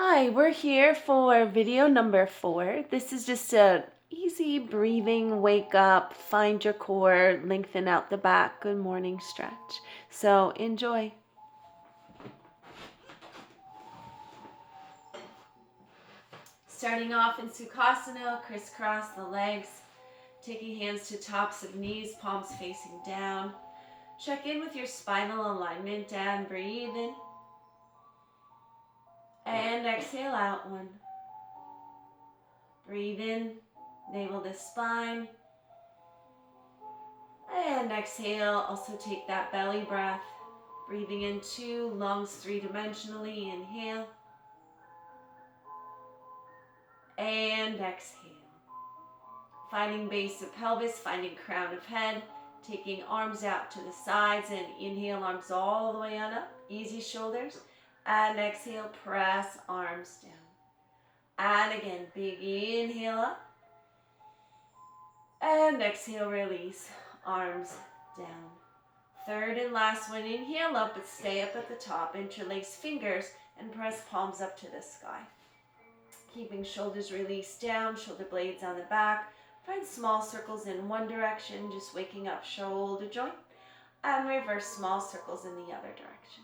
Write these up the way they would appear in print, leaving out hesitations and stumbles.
Hi, we're here for video number 4. This is just a easy breathing, wake up, find your core, lengthen out the back, good morning stretch. So enjoy. Starting off in Sukhasana, crisscross the legs, taking hands to tops of knees, palms facing down. Check in with your spinal alignment and breathe in. And exhale out one. Breathe in, navel to spine. And exhale, also take that belly breath. Breathing in 2, lungs 3-dimensionally. Inhale. And exhale. Finding base of pelvis, finding crown of head. Taking arms out to the sides and inhale, arms all the way on up. Easy shoulders. And exhale, press arms down. And again, big inhale up. And exhale, release, arms down. Third and last one, inhale up, but stay up at the top. Interlace fingers and press palms up to the sky. Keeping shoulders released down, shoulder blades on the back. Find small circles in one direction, just waking up shoulder joint. And reverse small circles in the other direction.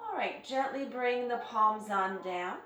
All right, gently bring the palms on down.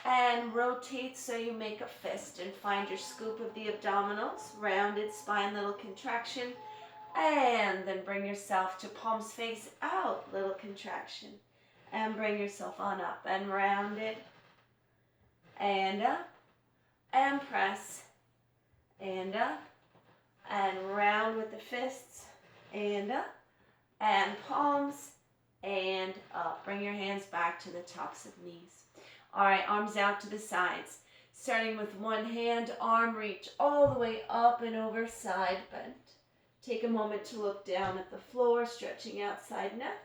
And rotate so you make a fist and find your scoop of the abdominals, rounded spine, little contraction. And then bring yourself to palms face out, little contraction. And bring yourself on up and rounded. And up. And press. And up. And round with the fists. And up. And palms. And up. Bring your hands back to the tops of knees. All right, arms out to the sides. Starting with one hand, arm reach all the way up and over, side bend. Take a moment to look down at the floor, stretching out side neck.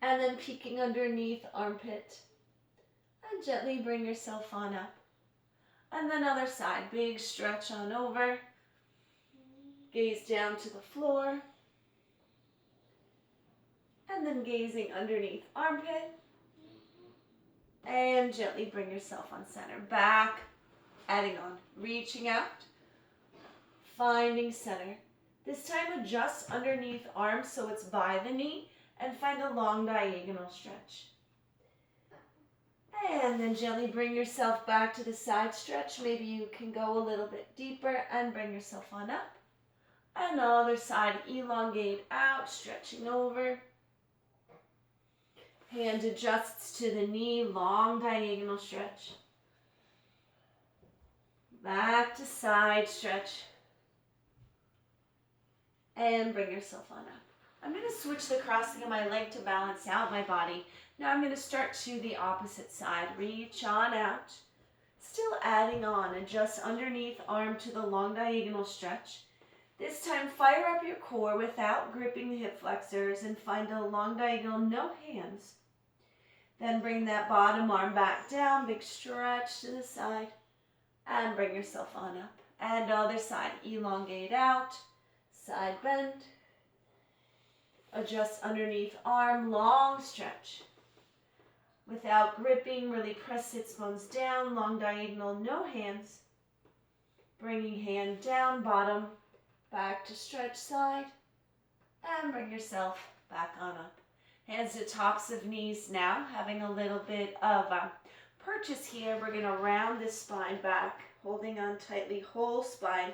And then peeking underneath armpit. And gently bring yourself on up. And then other side, big stretch on over. Gaze down to the floor. And then gazing underneath armpit. And gently bring yourself on center. Back, adding on, reaching out, finding center. This time adjust underneath arms so it's by the knee and find a long diagonal stretch. And then gently bring yourself back to the side stretch. Maybe you can go a little bit deeper and bring yourself on up. And the other side, elongate out, stretching over. Hand adjusts to the knee, long diagonal stretch. Back to side stretch. And bring yourself on up. I'm going to switch the crossing of my leg to balance out my body. Now I'm going to start to the opposite side. Reach on out. Still adding on. Adjust underneath arm to the long diagonal stretch. This time fire up your core without gripping the hip flexors and find a long diagonal, no hands. Then bring that bottom arm back down, big stretch to the side, and bring yourself on up. And other side, elongate out, side bend. Adjust underneath arm, long stretch. Without gripping, really press sits bones down, long diagonal, no hands. Bringing hand down, bottom, back to stretch side, and bring yourself back on up. Hands to tops of knees now, having a little bit of a purchase here. We're going to round this spine back, holding on tightly, whole spine,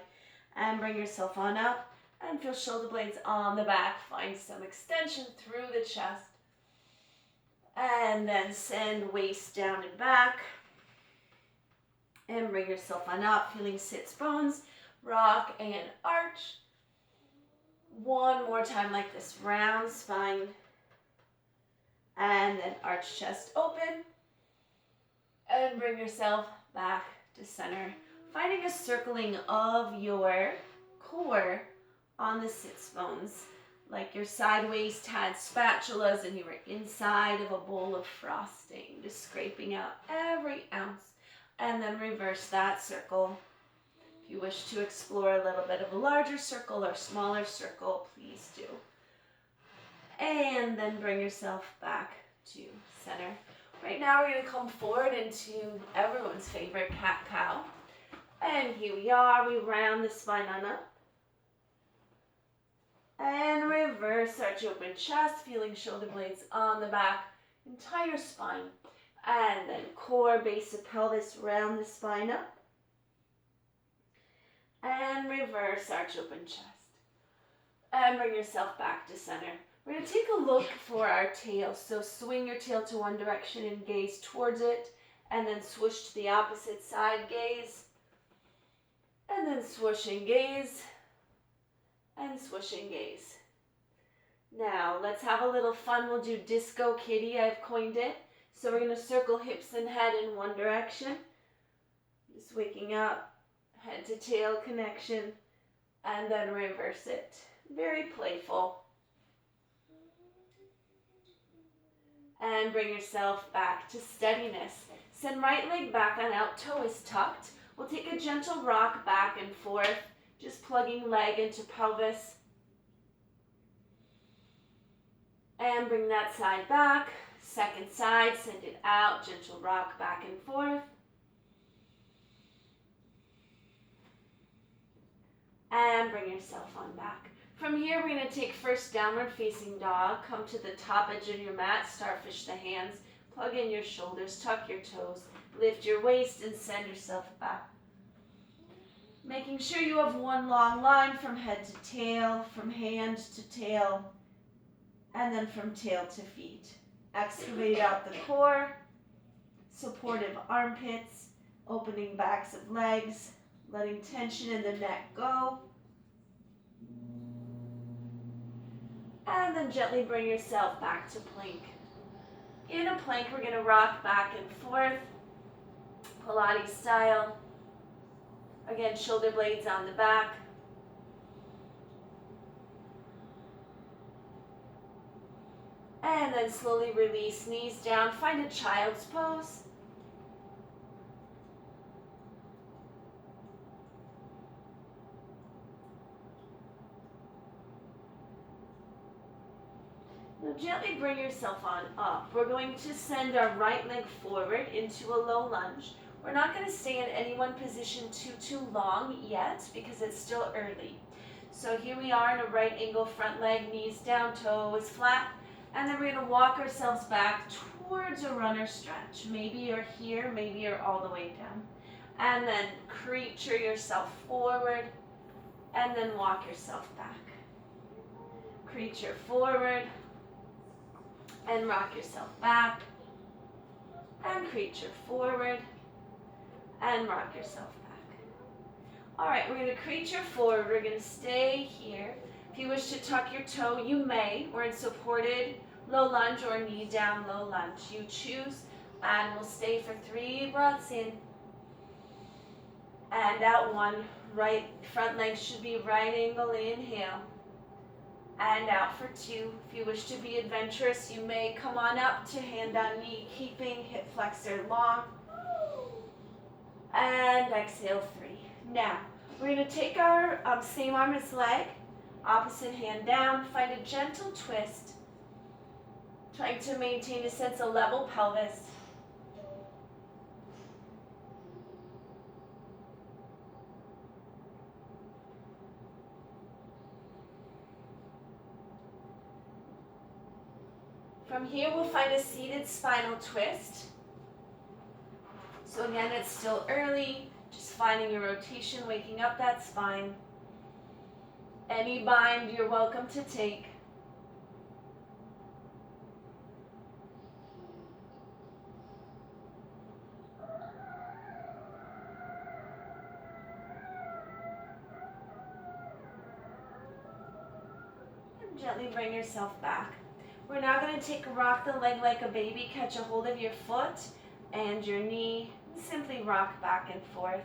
and bring yourself on up and feel shoulder blades on the back. Find some extension through the chest. And then send waist down and back. And bring yourself on up, feeling sits bones, rock and arch. One more time like this, round spine. And then arch chest open. And bring yourself back to center. Finding a circling of your core on the sits bones. Like your side waist had spatulas and you were inside of a bowl of frosting. Just scraping out every ounce. And then reverse that circle. If you wish to explore a little bit of a larger circle or smaller circle, please do. And then bring yourself back to center. Right now we're going to come forward into everyone's favorite cat-cow. And here we are, we round the spine on up. And reverse arch open chest, feeling shoulder blades on the back, entire spine. And then core, base of pelvis, round the spine up. And reverse arch open chest. And bring yourself back to center. We're going to take a look for our tail. So swing your tail to one direction and gaze towards it. And then swoosh to the opposite side, gaze. And then swoosh and gaze. And swoosh and gaze. Now, let's have a little fun. We'll do disco kitty, I've coined it. So we're going to circle hips and head in one direction. Just waking up, head to tail connection, and then reverse it. Very playful. And bring yourself back to steadiness. Send right leg back on out, toe is tucked. We'll take a gentle rock back and forth, just plugging leg into pelvis. And bring that side back. Second side, send it out, gentle rock back and forth. And bring yourself on back. From here, we're going to take first downward facing dog. Come to the top edge of your mat, starfish the hands. Plug in your shoulders, tuck your toes. Lift your waist and send yourself back. Making sure you have one long line from head to tail, from hand to tail, and then from tail to feet. Excavate out the core, supportive armpits, opening backs of legs, letting tension in the neck go. And then gently bring yourself back to plank. In a plank, we're going to rock back and forth, Pilates style. Again, shoulder blades on the back. And then slowly release, knees down. Find a child's pose. Now gently bring yourself on up. We're going to send our right leg forward into a low lunge. We're not going to stay in any one position too long yet because it's still early. So here we are in a right angle, front leg, knees down, toes flat. And then we're going to walk ourselves back towards a runner stretch. Maybe you're here, maybe you're all the way down. And then creature yourself forward, and then walk yourself back. Creature forward, and rock yourself back. And creature forward, and rock yourself back. All right, we're going to creature forward. We're going to stay here. If you wish to tuck your toe, you may. We're in supported low lunge or knee down low lunge. You choose, and we'll stay for 3 breaths in. And out 1. Right front leg should be right angle, inhale. And out for 2. If you wish to be adventurous, you may come on up to hand on knee, keeping hip flexor long. And exhale 3. Now, we're going to take our same arm as leg, opposite hand down, find a gentle twist, trying to maintain a sense of level pelvis. From here, we'll find a seated spinal twist. So again, it's still early, just finding your rotation, waking up that spine. Any bind you're welcome to take. And gently bring yourself back. We're now going to take a rock the leg like a baby, catch a hold of your foot and your knee, simply rock back and forth.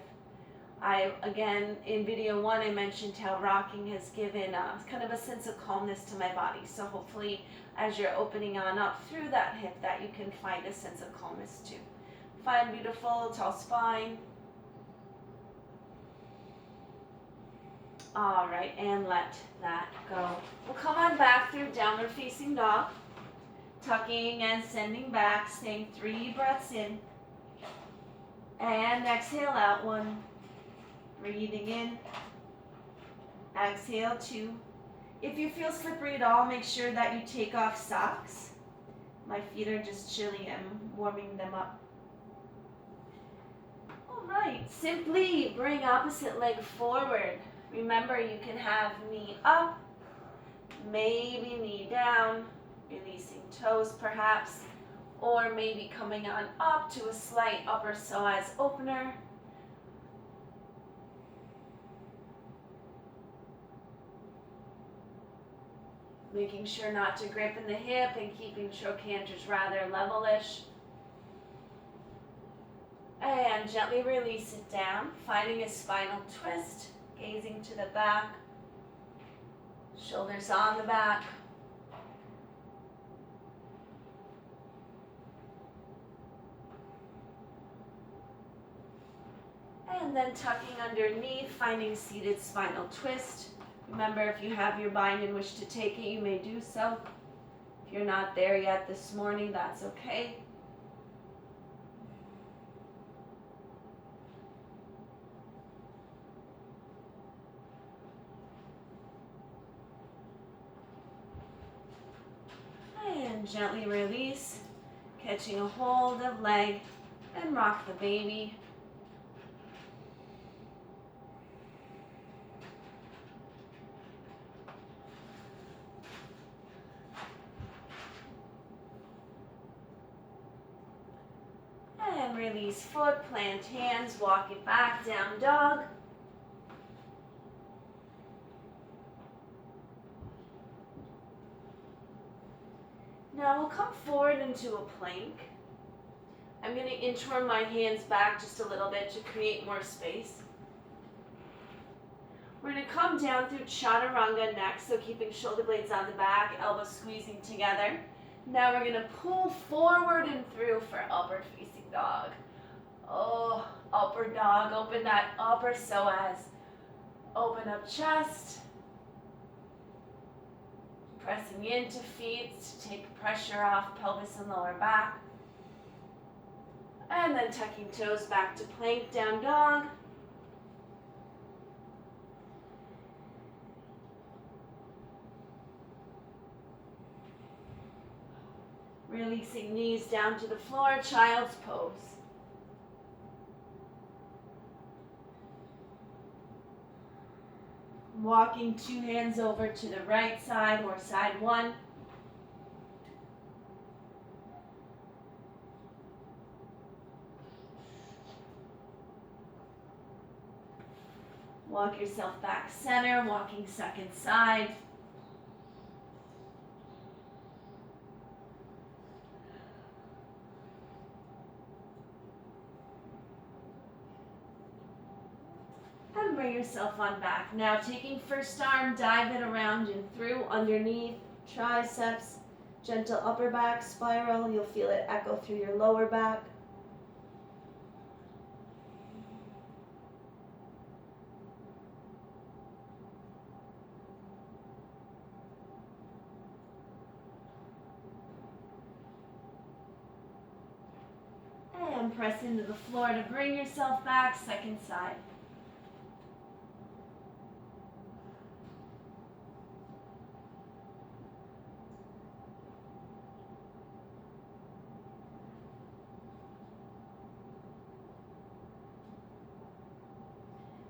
Again, in video 1, I mentioned how rocking has given kind of a sense of calmness to my body. So hopefully, as you're opening on up through that hip, that you can find a sense of calmness too. Find beautiful, tall spine. All right, and let that go. We'll come on back through downward facing dog. Tucking and sending back, staying 3 breaths in. And exhale out 1. Breathing in. Exhale 2. If you feel slippery at all, make sure that you take off socks. My feet are just chilly. I'm warming them up. All right, simply bring opposite leg forward. Remember, you can have knee up, maybe knee down, releasing toes perhaps, or maybe coming on up to a slight upper psoas opener. Making sure not to grip in the hip and keeping trochanters rather levelish. And gently release it down, finding a spinal twist, gazing to the back, shoulders on the back. And then tucking underneath, finding seated spinal twist. Remember, if you have your bind and wish to take it, you may do so. If you're not there yet this morning, that's okay. And gently release, catching a hold of leg, and rock the baby. And release foot, plant hands, walk it back, down dog. Now we'll come forward into a plank. I'm going to inchworm my hands back just a little bit to create more space. We're going to come down through chaturanga next, so keeping shoulder blades on the back, elbows squeezing together. Now we're going to pull forward and through for upward facing dog. Oh, upward dog, open that upper psoas. Open up chest. Pressing into feet to take pressure off pelvis and lower back. And then tucking toes back to plank, down dog. Releasing knees down to the floor, child's pose. Walking 2 hands over to the right side or side 1. Walk yourself back center, walking second side. And bring yourself on back. Now taking first arm, dive it around and through, underneath, triceps, gentle upper back spiral. You'll feel it echo through your lower back. And press into the floor to bring yourself back, second side.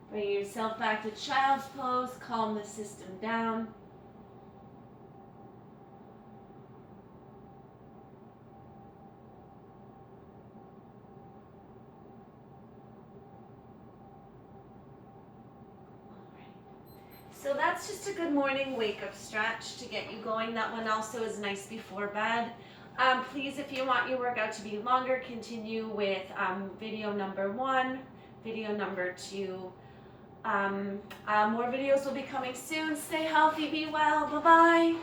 Bring yourself back to child's pose, calm the system down. So that's just a good morning wake-up stretch to get you going. That one also is nice before bed. Please, if you want your workout to be longer, continue with video number 1, video number 2. More videos will be coming soon. Stay healthy, be well. Bye-bye.